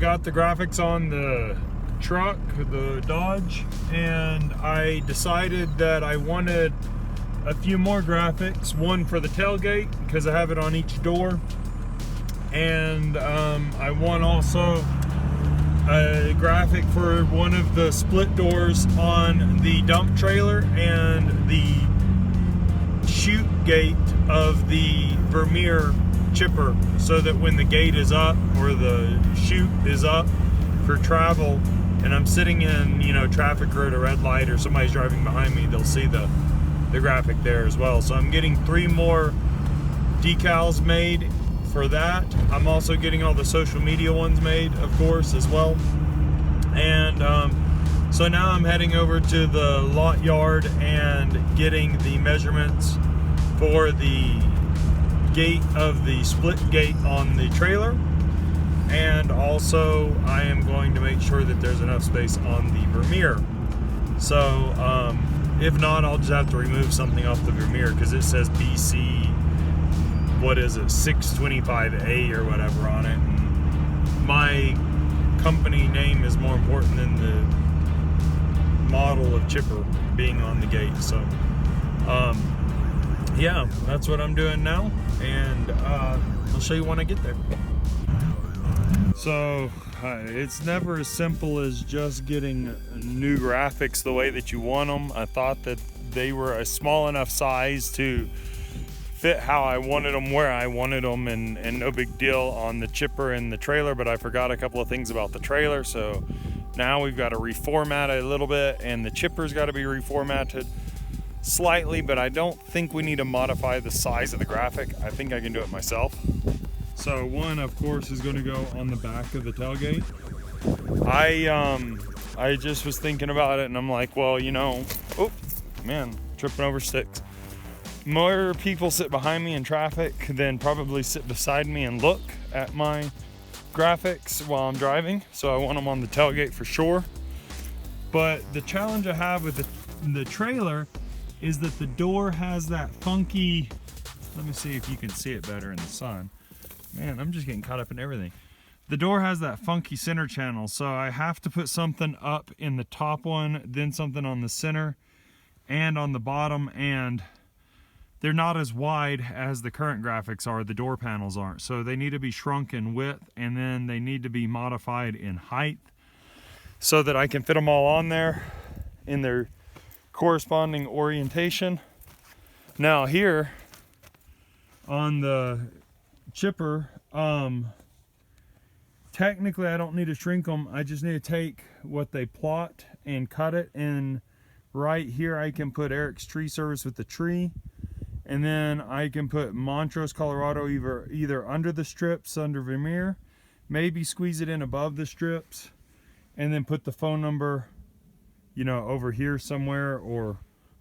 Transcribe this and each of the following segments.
got the graphics on the truck, the Dodge, and I decided that I wanted a few more graphics. One for the tailgate, because I have it on each door, and I want also a graphic for one of the split doors on the dump trailer and the chute gate of the Vermeer chipper, so that when the gate is up or the chute is up for travel and I'm sitting in, you know, traffic or at a red light or somebody's driving behind me, they'll see the graphic there as well. So I'm getting 3 more decals made for that. I'm also getting all the social media ones made, of course, as well. And so now I'm heading over to the lot yard and getting the measurements for the gate of the split gate on the trailer, and also I am going to make sure that there's enough space on the Vermeer. So if not, I'll just have to remove something off the Vermeer, because it says BC, what is it, 625A or whatever on it, and my company name is more important than the model of chipper being on the gate. So yeah, that's what I'm doing now, and I'll show you when I get there. So it's never as simple as just getting new graphics the way that you want them. I thought that they were a small enough size to fit how I wanted them, where I wanted them, and no big deal on the chipper and the trailer, but I forgot a couple of things about the trailer. So now we've got to reformat it a little bit, and the chipper's got to be reformatted slightly, but I don't think we need to modify the size of the graphic. I think I can do it myself. So one, of course, is going to go on the back of the tailgate. I just was thinking about it, and I'm like, well, you know, oh man, tripping over sticks. More people sit behind me in traffic than probably sit beside me and look at my graphics while I'm driving. So I want them on the tailgate for sure. But the challenge I have with the trailer is that the door has that funky, let me see if you can see it better in the sun. Man, I'm just getting caught up in everything. The door has that funky center channel, so I have to put something up in the top one, then something on the center and on the bottom, and they're not as wide as the current graphics are, the door panels aren't. So they need to be shrunk in width, and then they need to be modified in height so that I can fit them all on there in their corresponding orientation. Now here on the chipper, technically I don't need to shrink them. I just need to take what they plot and cut it, and right here I can put Eric's Tree Service with the tree, and then I can put Montrose, Colorado either under the strips under Vermeer, maybe squeeze it in above the strips, and then put the phone number, you know, over here somewhere or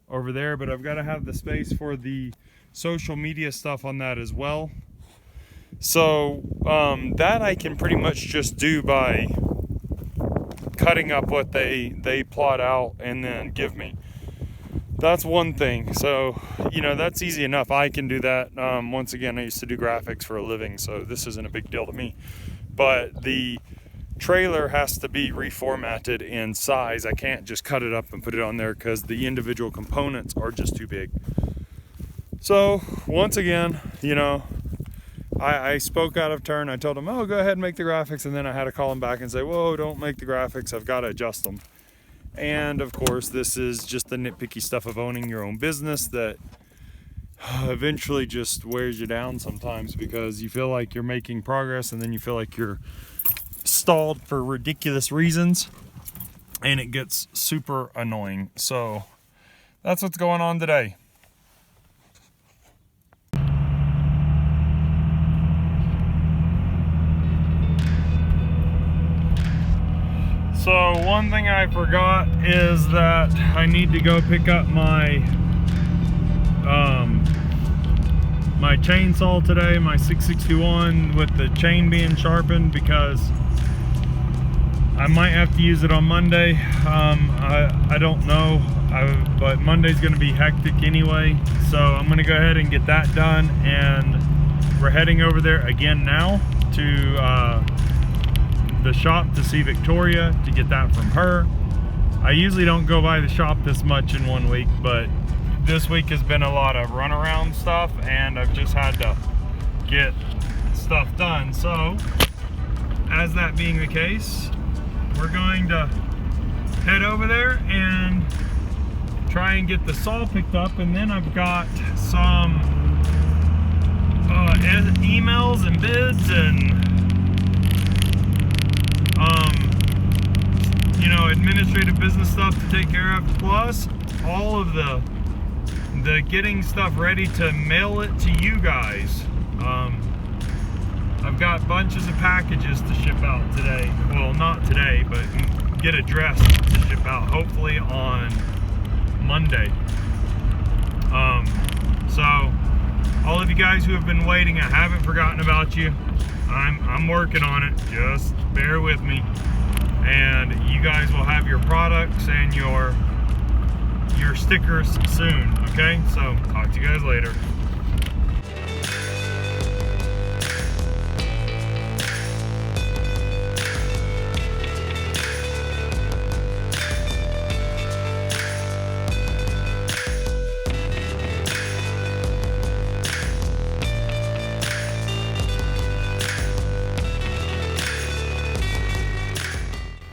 over there. But I've got to have the space for the social media stuff on that as well. So that I can pretty much just do by cutting up what they plot out and then give me. That's one thing. So, you know, that's easy enough. I can do that. Once again, I used to do graphics for a living, so this isn't a big deal to me. But the trailer has to be reformatted in size. I can't just cut it up and put it on there because the individual components are just too big. So once again, you know, I spoke out of turn. I told him, oh, go ahead and make the graphics, and then I had to call him back and say, whoa, don't make the graphics, I've got to adjust them. And of course, this is just the nitpicky stuff of owning your own business that eventually just wears you down sometimes, because you feel like you're making progress and then you feel like you're stalled for ridiculous reasons, and it gets super annoying. So that's what's going on today. So one thing I forgot is that I need to go pick up my my chainsaw today, my 661 with the chain being sharpened, because I might have to use it on Monday. I don't know, but Monday's gonna be hectic anyway, so I'm gonna go ahead and get that done, and we're heading over there again now to the shop to see Victoria to get that from her. I usually don't go by the shop this much in 1 week, but this week has been a lot of runaround stuff and I've just had to get stuff done. So as that being the case, we're going to head over there and try and get the saw picked up, and then I've got some emails and bids and you know, administrative business stuff to take care of, plus all of the getting stuff ready to mail it to you guys. I've got bunches of packages to ship out today. Well, not today, but get addressed to ship out, hopefully on Monday. So all of you guys who have been waiting, I haven't forgotten about you. I'm working on it. Just bear with me, and you guys will have your products and your stickers soon. Okay, so talk to you guys later.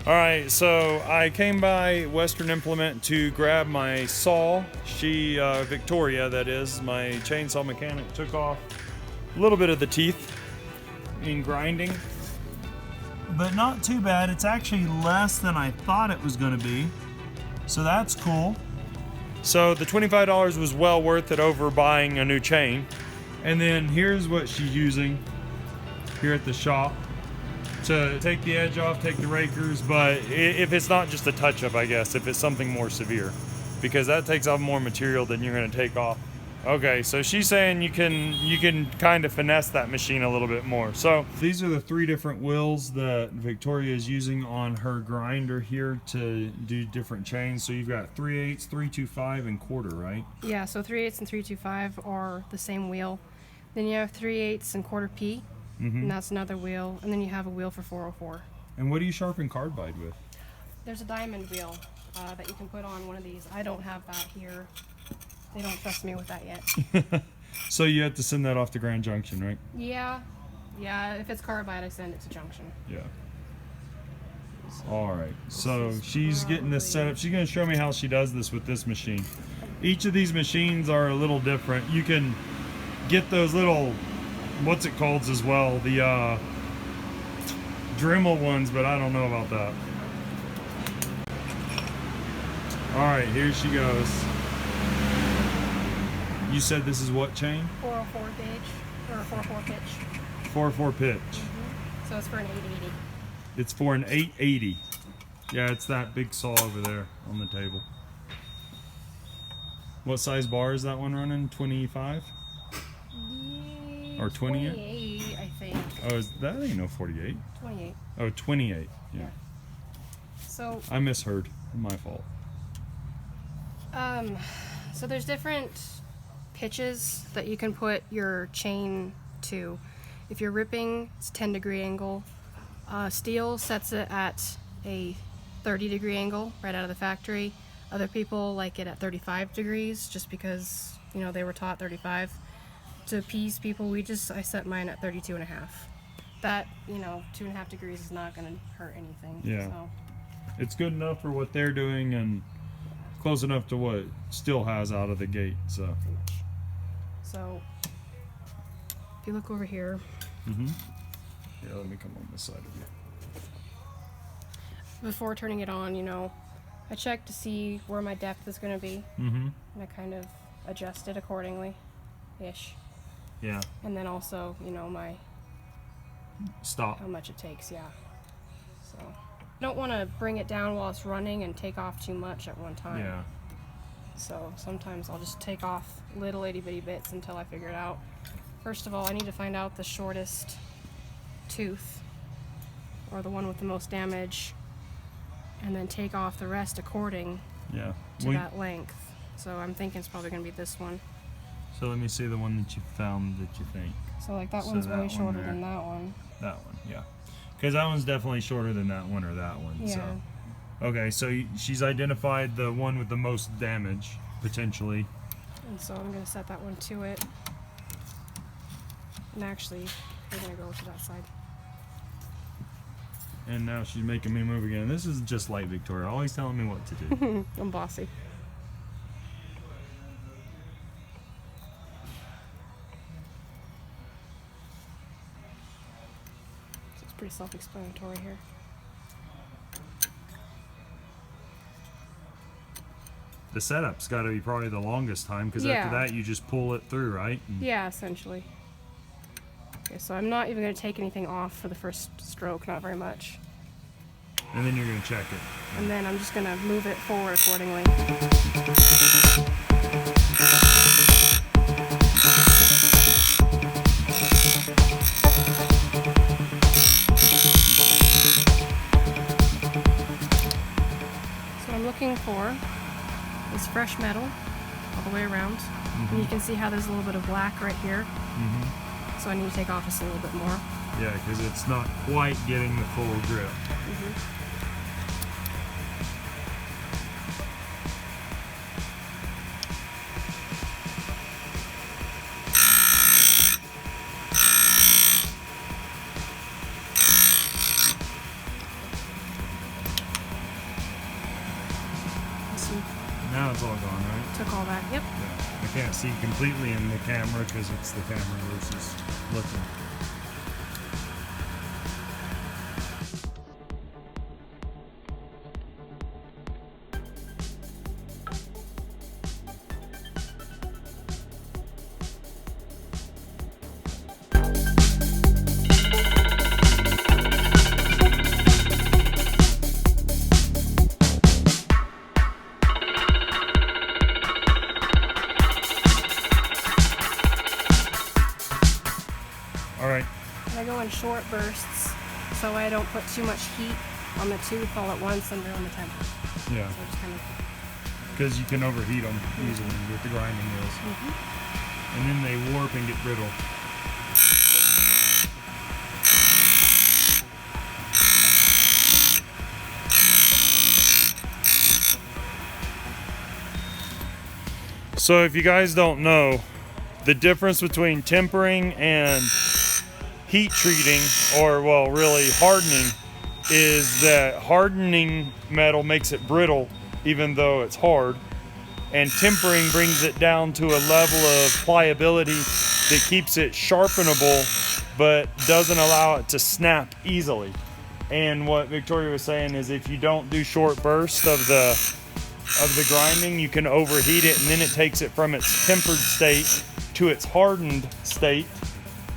Alright, so I came by Western Implement to grab my saw. Victoria, that is, my chainsaw mechanic, took off a little bit of the teeth in grinding. But not too bad. It's actually less than I thought it was going to be. So that's cool. So the $25 was well worth it over buying a new chain. And then here's what she's using here at the shop to take the edge off, take the rakers, but if it's not just a touch-up, I guess, if it's something more severe, because that takes off more material than you're going to take off. Okay, so she's saying you can kind of finesse that machine a little bit more. So these are the 3 different wheels that Victoria is using on her grinder here to do different chains. So you've got 3/8, 3/25, and quarter, right? Yeah, so 3/8 and 3/25 are the same wheel. Then you have 3/8 and quarter P. And that's another wheel, and then you have a wheel for 404. And what do you sharpen carbide with? There's a diamond wheel that you can put on one of these. I don't have that here. They don't trust me with that yet. So you have to send that off to Grand Junction, right? Yeah, if it's carbide, I send it to Junction. Yeah. All right, so she's getting this set up. She's going to show me how she does this with this machine. Each of these machines are a little different. You can get those little, what's it called as well, the Dremel ones, but I don't know about that. All right, here she goes. You said this is what chain? 404 pitch, or 4/4 pitch. 4/4 pitch. So it's for an 880. It's for an 880. Yeah, it's that big saw over there on the table. What size bar is that one running? 25? Or 28? 28, I think. Oh, that ain't no 48. 28. Oh, 28. Yeah. So I misheard. My fault. So there's different pitches that you can put your chain to. If you're ripping, it's 10-degree angle. Stihl sets it at a 30-degree angle right out of the factory. Other people like it at 35 degrees just because, you know, they were taught 35. To appease people, I set mine at 32.5. That, you know, 2.5 degrees is not going to hurt anything. Yeah. So. It's good enough for what they're doing and close enough to what Stihl has out of the gate. So if you look over here. Yeah, let me come on this side of you. Before turning it on, you know, I check to see where my depth is going to be. And I kind of adjust it accordingly, ish. Yeah. And then also, you know, my stop. How much it takes, yeah. So I don't want to bring it down while it's running and take off too much at one time. Yeah. So sometimes I'll just take off little itty bitty bits until I figure it out. First of all, I need to find out the shortest tooth, or the one with the most damage, and then take off the rest according to that length. So I'm thinking it's probably going to be this one. So let me see the one that you found that you think. So like that one's way shorter than that one. That one, yeah. Because that one's definitely shorter than that one or that one. Yeah. So. Okay, so she's identified the one with the most damage, potentially. And so I'm going to set that one to it. And actually, we're going to go to that side. And now she's making me move again. This is just like Victoria, always telling me what to do. I'm bossy. So it's pretty self-explanatory here. The setup's got to be probably the longest time, because after that you just pull it through, right? And yeah, essentially. Okay, so I'm not even going to take anything off for the first stroke, not very much. And then you're going to check it. And then I'm just going to move it forward accordingly. So what I'm looking for is fresh metal all the way around. Mm-hmm. And you can see how there's a little bit of black right here. Mm-hmm. So I need to take off just a little bit more. Yeah, because it's not quite getting the full grip. Mm-hmm. Now it's all gone, right? Took all that, yep. Yeah. I can't see completely in the camera because it's the camera versus looking. Alright. I go in short bursts so I don't put too much heat on the tooth all at once and ruin the temper. Yeah. So just kind of... Because you can overheat them easily with the grinding wheels. Mm-hmm. And then they warp and get brittle. So if you guys don't know, the difference between tempering and heat treating, or well, really hardening, is that hardening metal makes it brittle even though it's hard, and tempering brings it down to a level of pliability that keeps it sharpenable but doesn't allow it to snap easily. And what Victoria was saying is if you don't do short bursts of the grinding, you can overheat it, and then it takes it from its tempered state to its hardened state,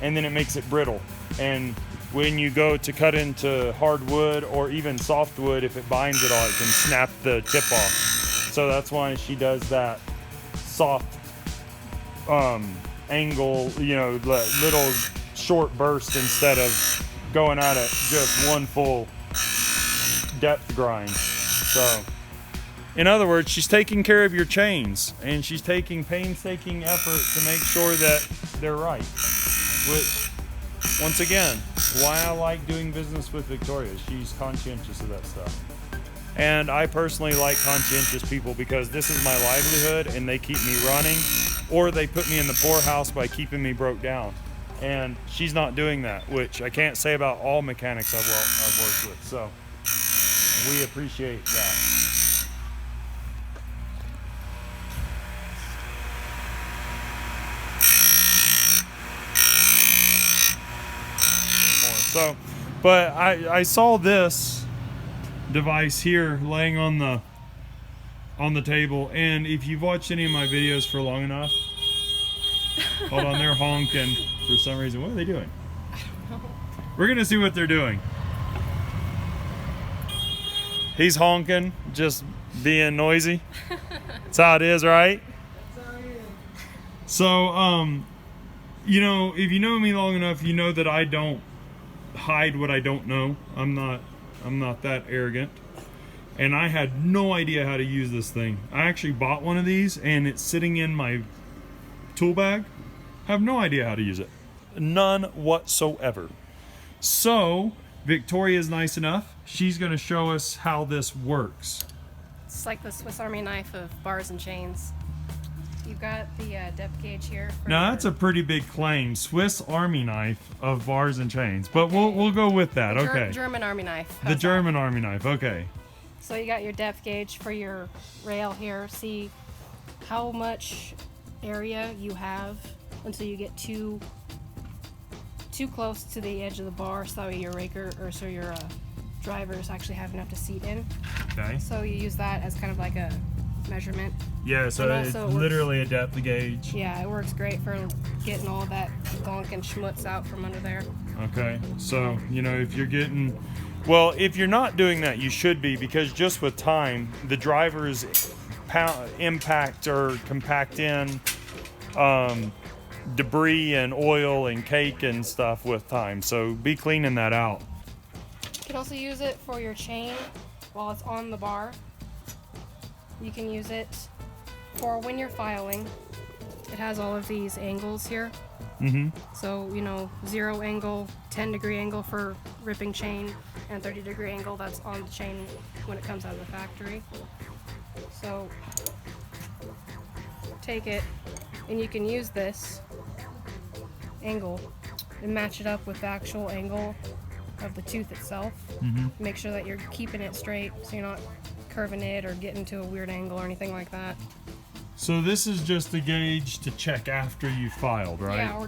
and then it makes it brittle. And when you go to cut into hardwood or even softwood, if it binds at all, it can snap the tip off. So that's why she does that soft angle, you know, little short burst instead of going at it just one full depth grind. So in other words, she's taking care of your chains, and she's taking painstaking effort to make sure that they're right. Which, once again, why I like doing business with Victoria. She's conscientious of that stuff. And I personally like conscientious people because this is my livelihood and they keep me running, or they put me in the poorhouse by keeping me broke down. And she's not doing that, which I can't say about all mechanics I've worked with. So we appreciate that. So, but I saw this device here laying on the table, and if you've watched any of my videos for long enough, hold on, they're honking for some reason. What are they doing? I don't know. We're gonna see what they're doing. He's honking, just being noisy. That's how it is, right? That's how it is. So, you know, if you know me long enough, you know that I don't hide what I don't know. I'm not that arrogant, and I had no idea how to use this thing. I actually bought one of these and it's sitting in my tool bag. I have no idea how to use it, none whatsoever. So Victoria's nice enough. She's going to show us how this works. It's like the Swiss Army knife of bars and chains. You've got the depth gauge here. Now that's a pretty big claim, Swiss Army knife of bars and chains. But we'll go with that. Okay. German Army knife. The German Army knife. Okay. So you got your depth gauge for your rail here. See how much area you have until you get too close to the edge of the bar, so your raker or so your drivers actually have enough to seat in. Okay. So you use that as kind of like a measurement. Yeah, so it's literally a depth gauge. Yeah, it works great for getting all that gunk and schmutz out from under there. Okay, so you know, if you're getting, well, if you're not doing that, you should be, because just with time, the drivers impact or compact in debris and oil and cake and stuff with time. So be cleaning that out. You can also use it for your chain while it's on the bar. You can use it for when you're filing. It has all of these angles here. So, you know, 0 angle, 10-degree angle for ripping chain, and 30-degree angle that's on the chain when it comes out of the factory. So take it, and you can use this angle and match it up with the actual angle of the tooth itself. Make sure that you're keeping it straight so you're not curving it or getting to a weird angle or anything like that. So this is just a gauge to check after you filed, right? Yeah, or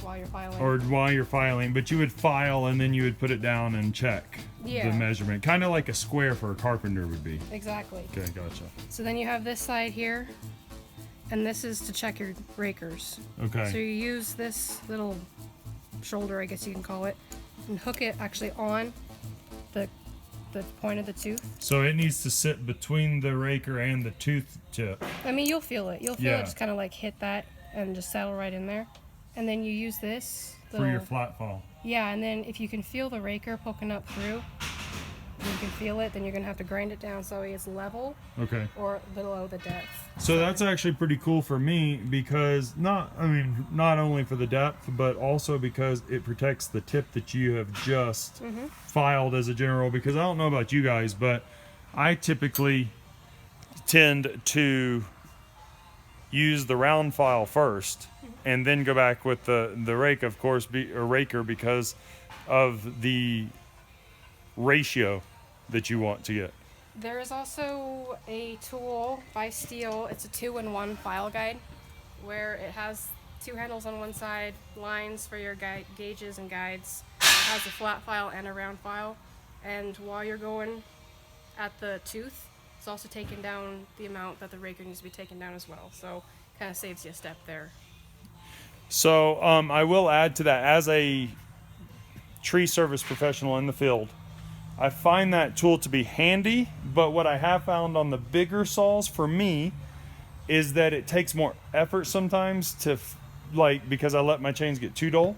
while you're filing. Or while you're filing, but you would file and then you would put it down and check the measurement. Kind of like a square for a carpenter would be. Exactly. Okay, gotcha. So then you have this side here, and this is to check your rakers. Okay. So you use this little shoulder, I guess you can call it, and hook it actually on the point of the tooth. So it needs to sit between the raker and the tooth tip. I mean, you'll feel it. You'll feel it just kind of like hit that and just settle right in there. And then you use this for your flat fall. Yeah, and then if you can feel the raker poking up through, you can feel it, then you're gonna have to grind it down so it's level. Okay. Or below the depth. So that's actually pretty cool for me, because not only for the depth, but also because it protects the tip that you have just filed as a general. Because I don't know about you guys, but I typically tend to use the round file first and then go back with the rake, of course, raker, because of the ratio that you want to get. There is also a tool by Stihl. It's a 2-in-1 file guide where it has 2 handles on one side, lines for your gauges and guides. It has a flat file and a round file. And while you're going at the tooth, it's also taking down the amount that the raker needs to be taken down as well. So kind of saves you a step there. So I will add to that, as a tree service professional in the field, I find that tool to be handy, but what I have found on the bigger saws for me is that it takes more effort sometimes to, because I let my chains get too dull.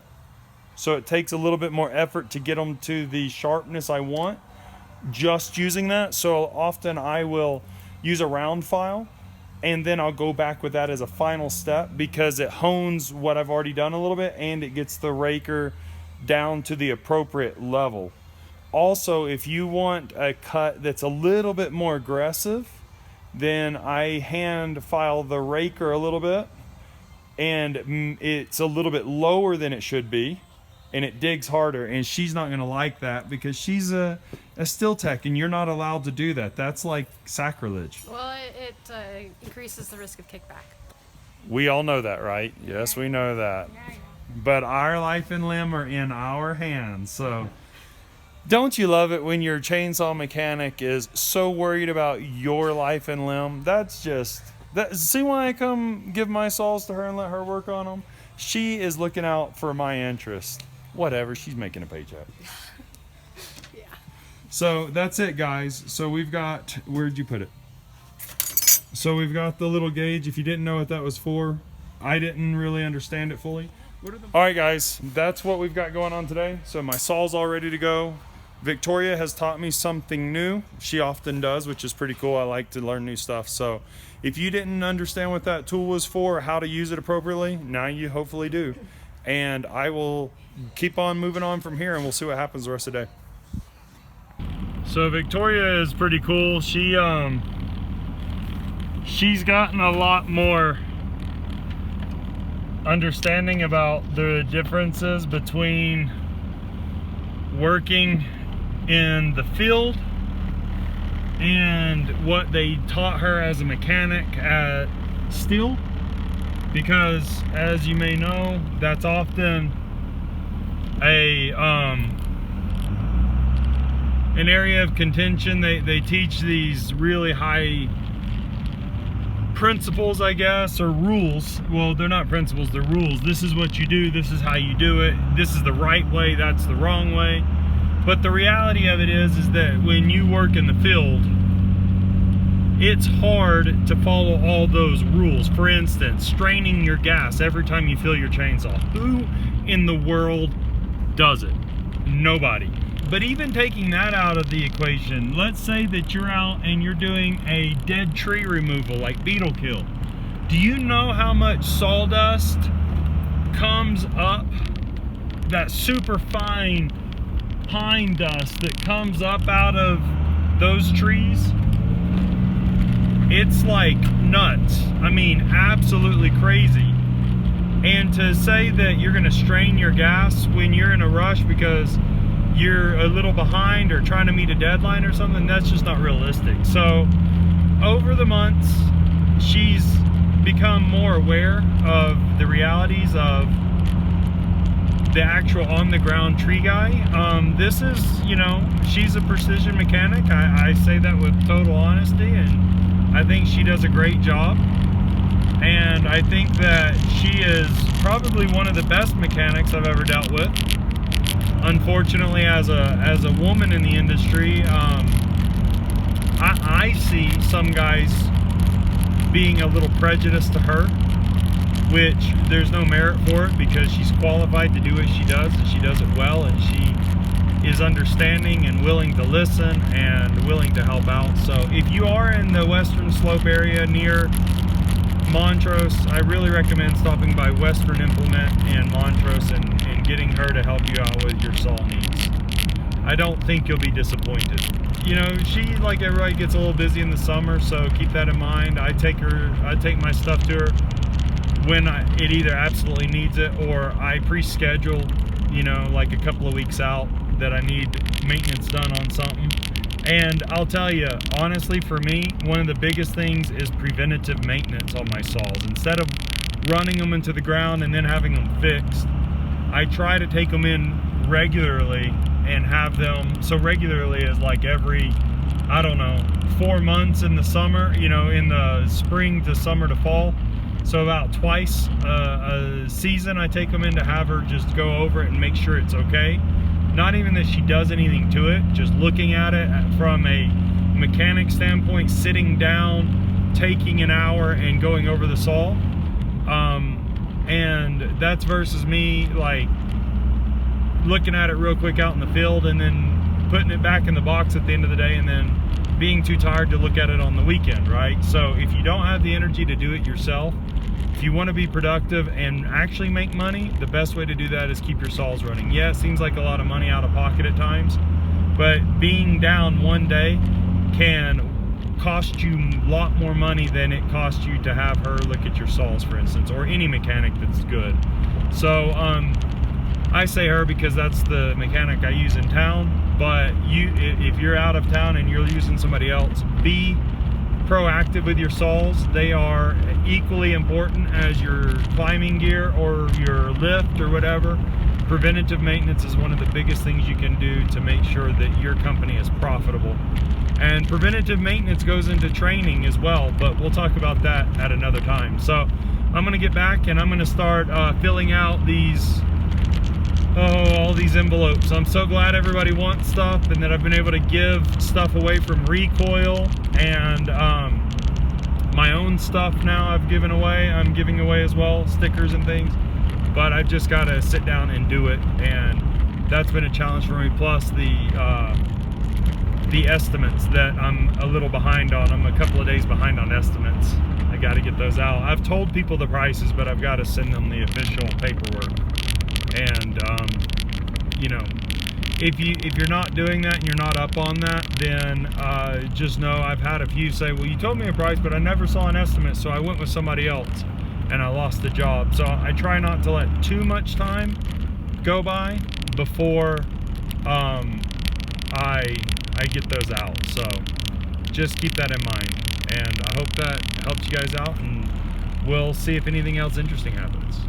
So it takes a little bit more effort to get them to the sharpness I want just using that. So often I will use a round file and then I'll go back with that as a final step, because it hones what I've already done a little bit and it gets the raker down to the appropriate level. Also, if you want a cut that's a little bit more aggressive, then I hand file the raker a little bit, and it's a little bit lower than it should be, and it digs harder, and she's not going to like that because she's a Stihl tech, and you're not allowed to do that. That's like sacrilege. Well, it increases the risk of kickback. We all know that, right? Yes, we know that. But our life and limb are in our hands, so... Don't you love it when your chainsaw mechanic is so worried about your life and limb? That's just... see why I come give my saws to her and let her work on them? She is looking out for my interest. Whatever, she's making a paycheck. Yeah. So that's it, guys. So we've got... Where'd you put it? So we've got the little gauge. If you didn't know what that was for, I didn't really understand it fully. All right, guys, that's what we've got going on today. So my saw's all ready to go. Victoria has taught me something new. She often does, which is pretty cool. I like to learn new stuff. So if you didn't understand what that tool was for or how to use it appropriately, now you hopefully do. And I will keep on moving on from here, and we'll see what happens the rest of the day. So Victoria is pretty cool. She's gotten a lot more understanding about the differences between working in the field and what they taught her as a mechanic at Stihl, because as you may know, that's often an area of contention. They teach these really high principles, I guess, or rules. Well, they're not principles, they're rules. This is what you do, this is how you do it, this is the right way, that's the wrong way. But the reality of it is that when you work in the field, it's hard to follow all those rules. For instance, straining your gas every time you fill your chainsaw. Who in the world does it? Nobody. But even taking that out of the equation, let's say that you're out and you're doing a dead tree removal, like beetle kill. Do you know how much sawdust comes up, that super fine pine dust that comes up out of those trees? It's like nuts. I mean, absolutely crazy. And to say that you're gonna strain your gas when you're in a rush because you're a little behind or trying to meet a deadline or something, that's just not realistic. So over the months, she's become more aware of the realities of the actual on-the-ground tree guy. This is, you know, she's a precision mechanic. I say that with total honesty, and I think she does a great job. And I think that she is probably one of the best mechanics I've ever dealt with. Unfortunately, as a woman in the industry, I see some guys being a little prejudiced to her, which there's no merit for it, because she's qualified to do what she does, and she does it well, and she is understanding and willing to listen and willing to help out. So if you are in the Western Slope area near Montrose, I really recommend stopping by Western Implement in Montrose and getting her to help you out with your saw needs. I don't think you'll be disappointed. You know, she, like everybody, gets a little busy in the summer, so keep that in mind. I take my stuff to her when it either absolutely needs it, or I pre-schedule, you know, like a couple of weeks out that I need maintenance done on something. And I'll tell you, honestly, for me, one of the biggest things is preventative maintenance on my saws. Instead of running them into the ground and then having them fixed, I try to take them in regularly and have them, so regularly is like every, I don't know, 4 months in the summer, you know, in the spring to summer to fall. So about twice a season I take them in to have her just go over it and make sure it's okay. Not even that she does anything to it, just looking at it from a mechanic standpoint, sitting down, taking an hour and going over the saw. And that's versus me like looking at it real quick out in the field and then putting it back in the box at the end of the day and then being too tired to look at it on the weekend, right? So if you don't have the energy to do it yourself, if you want to be productive and actually make money, the best way to do that is keep your saws running. Yeah, it seems like a lot of money out of pocket at times, but being down one day can cost you a lot more money than it costs you to have her look at your saws, for instance, or any mechanic that's good. So I say her because that's the mechanic I use in town, but if you're out of town and you're using somebody else, be proactive with your saws. They are equally important as your climbing gear or your lift or whatever. Preventative maintenance is one of the biggest things you can do to make sure that your company is profitable. And preventative maintenance goes into training as well, but we'll talk about that at another time. So I'm gonna get back and I'm gonna start filling out these all these envelopes. I'm so glad everybody wants stuff and that I've been able to give stuff away from recoil and my own stuff now I'm giving away as well, stickers and things, but I've just got to sit down and do it, and that's been a challenge for me. Plus the estimates that I'm a little behind on. I'm a couple of days behind on estimates. I got to get those out. I've told people the prices, but I've got to send them the official paperwork. And you know, if you're not doing that and you're not up on that, then just know I've had a few say, well, you told me a price, but I never saw an estimate, so I went with somebody else and I lost the job. So I try not to let too much time go by before I get those out. So just keep that in mind, and I hope that helps you guys out, and we'll see if anything else interesting happens.